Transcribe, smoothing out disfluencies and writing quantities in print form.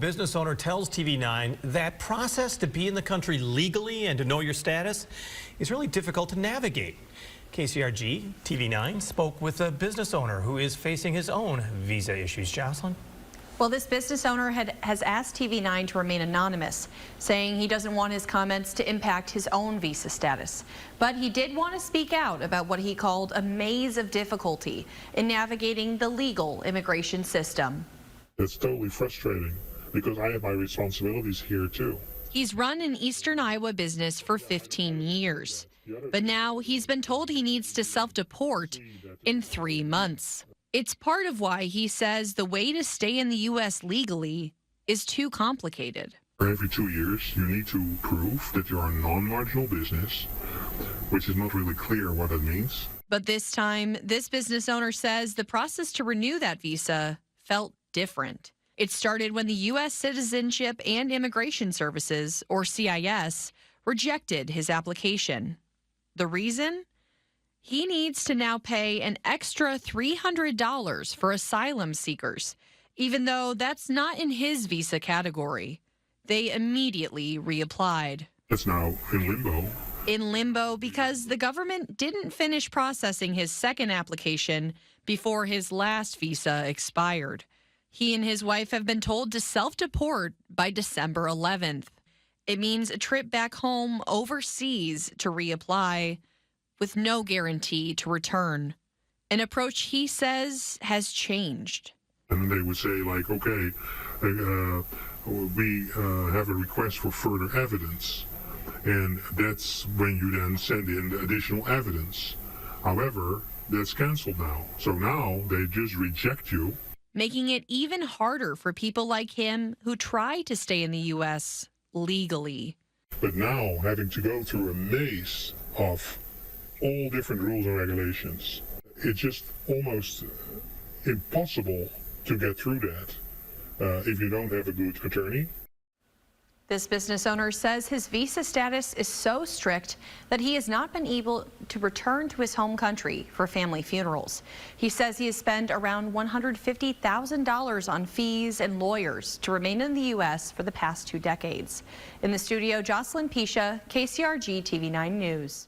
business owner tells TV9 that process to be in the country legally and to know your status is really difficult to navigate. KCRG TV9 spoke with a business owner who is facing his own visa issues. Jocelyn? Well, this business owner has asked TV9 to remain anonymous, saying he doesn't want his comments to impact his own visa status. But he did want to speak out about what he called a maze of difficulty in navigating the legal immigration system. It's totally frustrating because I have my responsibilities here too. He's run an Eastern Iowa business for 15 years, but now he's been told he needs to self-deport in 3 months. It's part of why he says the way to stay in the U.S. legally is too complicated. Every 2 years, you need to prove that you're a non-marginal business, which is not really clear what that means. But this time, this business owner says the process to renew that visa felt different. It started when the U.S. Citizenship and Immigration Services, or CIS, rejected his application. The reason? He needs to now pay an extra $300 for asylum seekers, even though that's not in his visa category. They immediately reapplied. It's now in limbo. In limbo because the government didn't finish processing his second application before his last visa expired. He and his wife have been told to self-deport by December 11th. It means a trip back home overseas to reapply, with no guarantee to return. An approach he says has changed. And they would say, like, okay, we have a request for further evidence. And that's when you then send in additional evidence. However, that's canceled now. So now they just reject you. Making it even harder for people like him who try to stay in the U.S. legally. But now having to go through a maze of all different rules and regulations. It's just almost impossible to get through that if you don't have a good attorney. This business owner says his visa status is so strict that he has not been able to return to his home country for family funerals. He says he has spent around $150,000 on fees and lawyers to remain in the U.S. for the past 2 decades. In the studio, Jocelyn Pisha, KCRG TV9 News.